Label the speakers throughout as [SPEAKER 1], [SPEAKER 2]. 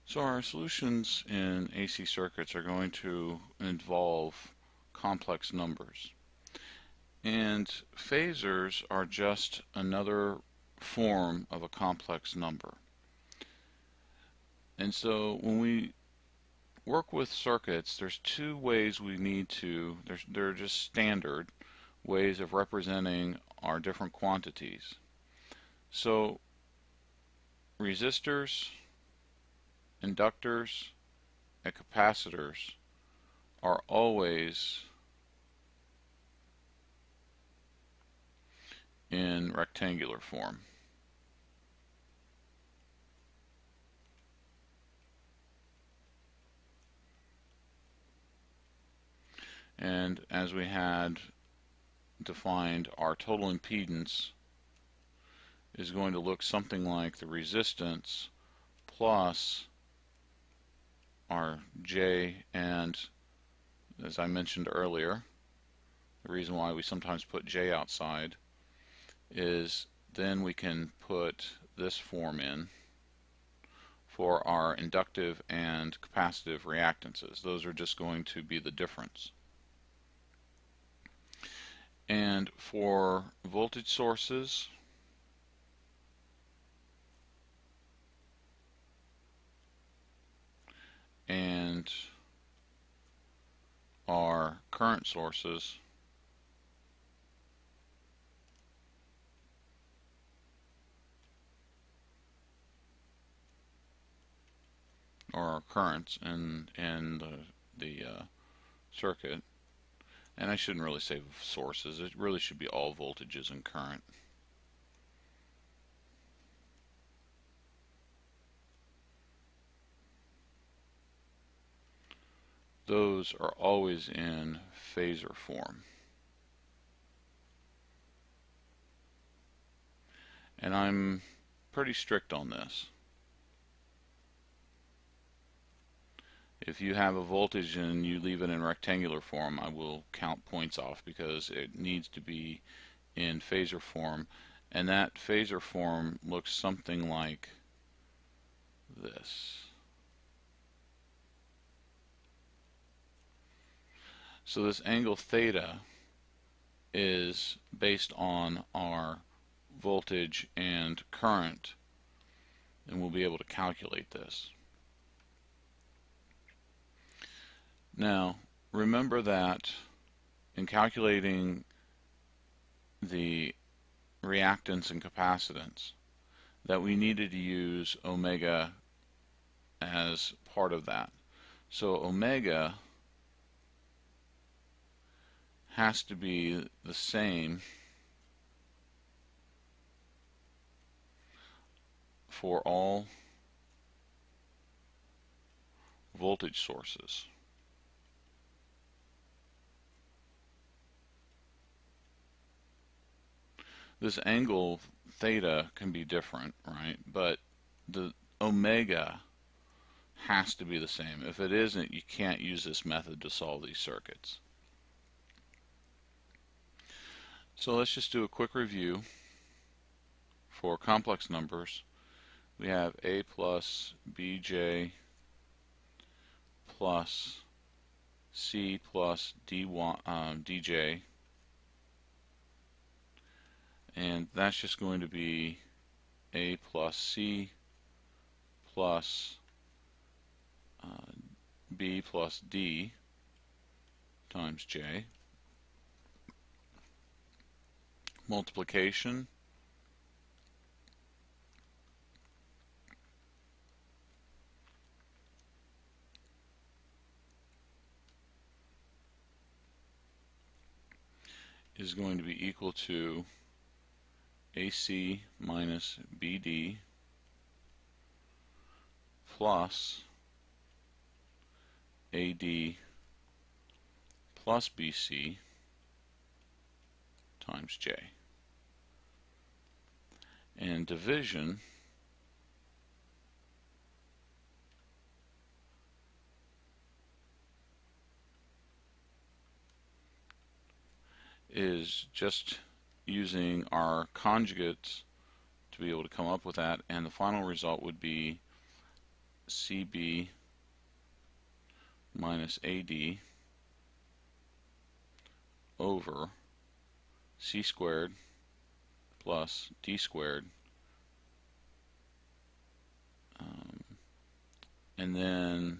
[SPEAKER 1] So our solutions in AC circuits are going to involve complex numbers. And phasors are just another form of a complex number. And so when we work with circuits, there's two ways we need to, they're just standard ways of representing our different quantities. So resistors, inductors, and capacitors are always in rectangular form. And as we had defined, our total impedance is going to look something like the resistance plus our J, and as I mentioned earlier, the reason why we sometimes put J outside is then we can put this form in for our inductive and capacitive reactances. Those are just going to be the difference. And for voltage sources, and our current sources, or our currents in the circuit, and I shouldn't really say sources, it really should be all voltages and current. Those are always in phasor form. And I'm pretty strict on this. If you have a voltage and you leave it in rectangular form, I will count points off because it needs to be in phasor form, and that phasor form looks something like this. So this angle theta is based on our voltage and current, and we'll be able to calculate this. Now, remember that in calculating the reactance and capacitance, that we needed to use omega as part of that. So omega has to be the same for all voltage sources. This angle theta can be different, right? But the omega has to be the same. If it isn't, you can't use this method to solve these circuits. So let's just do a quick review. For complex numbers, we have a plus bj plus c plus dj, and that's just going to be a plus c plus b plus d times j. Multiplication is going to be equal to AC minus BD plus AD plus BC times J. And division is just using our conjugates to be able to come up with that, and the final result would be CB minus AD over C squared plus D squared, and then,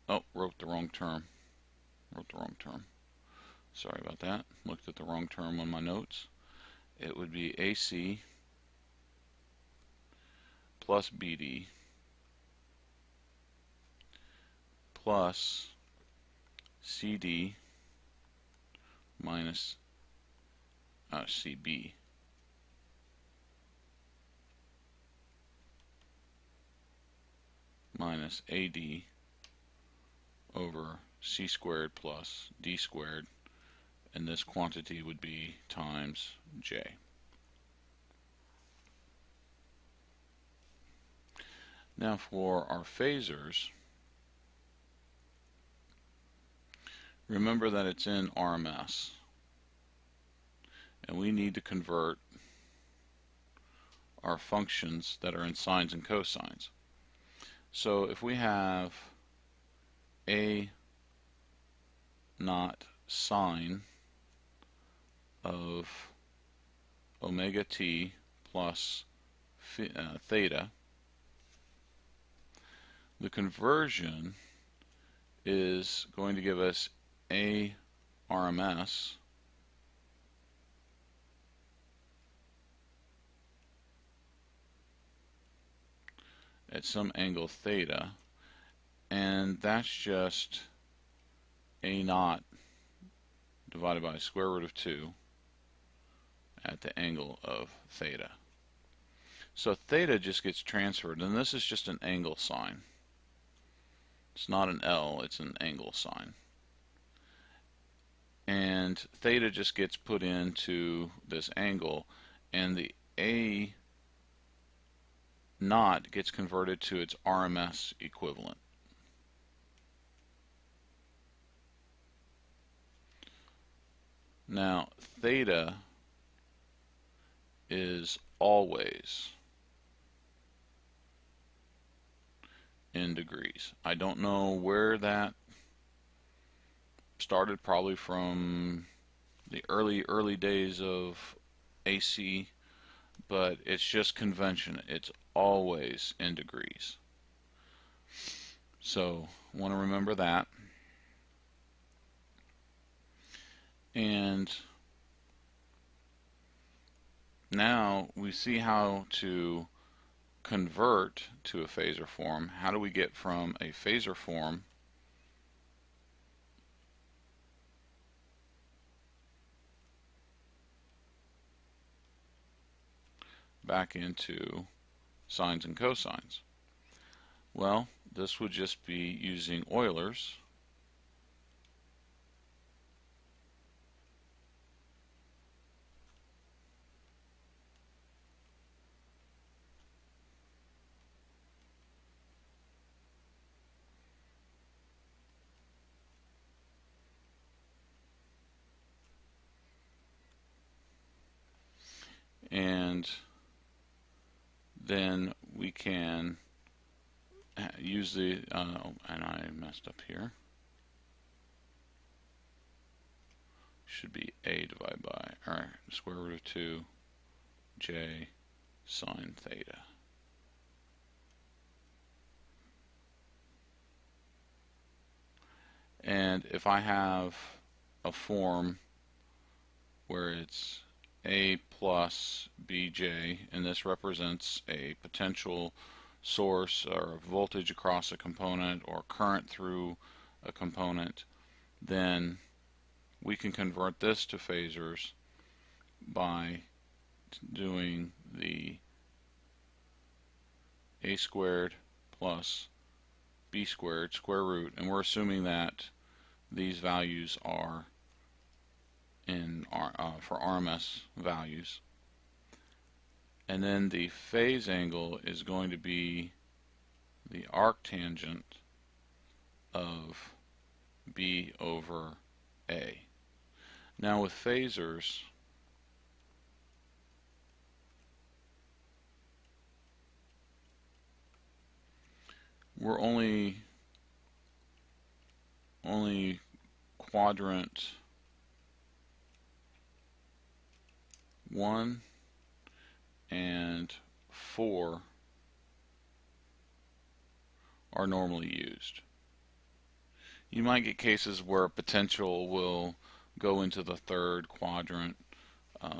[SPEAKER 1] oh, wrote the wrong term. Sorry about that. Looked at the wrong term on my notes. It would be AC plus BD plus CD minus CB minus AD over C squared plus D squared, and this quantity would be times J. Now for our phasors, remember that it's in RMS, and we need to convert our functions that are in sines and cosines. So if we have A naught sine of omega t plus theta, the conversion is going to give us A RMS at some angle theta, and that's just A naught divided by square root of 2 at the angle of theta. So theta just gets transferred, and this is just an angle sign. It's not an L, it's an angle sign. And theta just gets put into this angle, and the A naught gets converted to its RMS equivalent. Now, theta is always in degrees. I don't know where that started, probably from the early days of AC, but it's just convention. It's always in degrees. So, want to remember that. And now we see how to convert to a phasor form. How do we get from a phasor form back into sines and cosines? Well, this would just be using Euler's. And then we can use the, and I messed up here, should be A divided by, or square root of 2 J sine theta. And if I have a form where it's A plus BJ, and this represents a potential source or voltage across a component or current through a component, then we can convert this to phasors by doing the A squared plus B squared square root, and we're assuming that these values are in for RMS values. And then the phase angle is going to be the arctangent of B over A. Now with phasors, we're only quadrant 1 and 4 are normally used. You might get cases where potential will go into the third quadrant,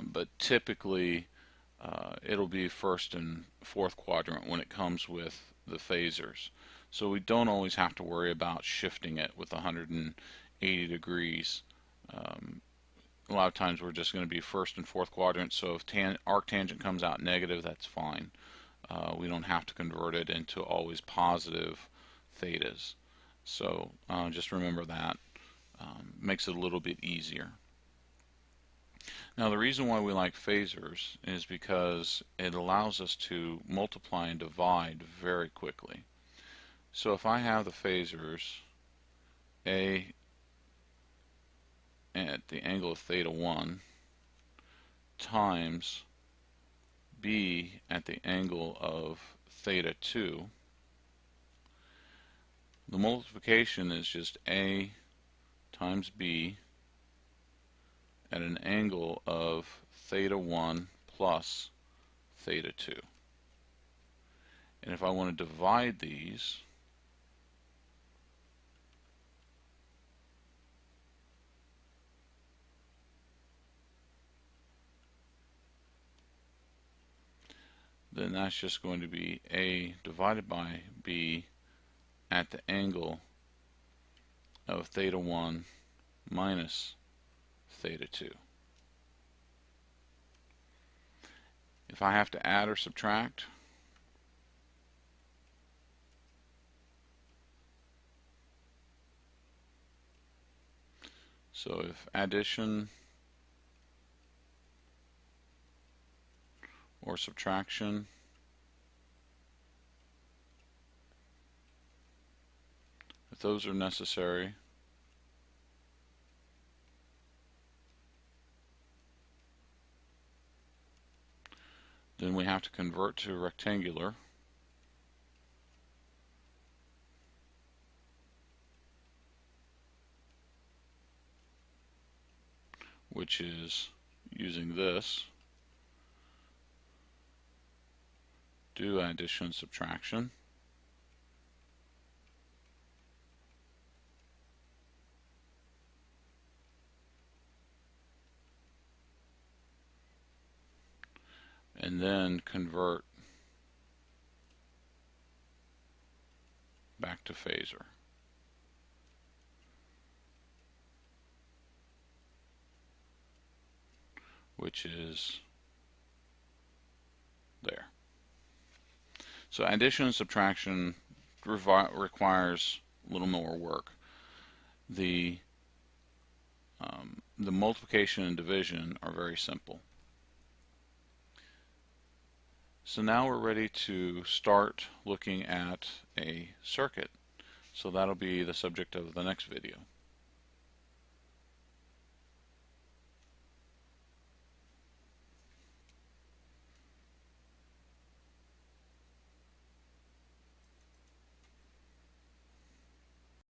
[SPEAKER 1] but typically it'll be first and fourth quadrant when it comes with the phasors. So we don't always have to worry about shifting it with 180 degrees. A lot of times we're just going to be first and fourth quadrant, so if arctangent comes out negative, that's fine. We don't have to convert it into always positive thetas. So just remember that. Makes it a little bit easier. Now the reason why we like phasors is because it allows us to multiply and divide very quickly. So if I have the phasors A at the angle of theta 1 times B at the angle of theta 2, the multiplication is just A times B at an angle of theta 1 plus theta 2. And if I want to divide these, then that's just going to be A divided by B at the angle of theta 1 minus theta 2. If I have to add or subtract, so if addition or subtraction, if those are necessary, then we have to convert to rectangular, which is using this, do addition and subtraction, and then convert back to phasor. Which is there. So addition and subtraction requires a little more work. The multiplication and division are very simple. So now we're ready to start looking at a circuit. So that'll be the subject of the next video.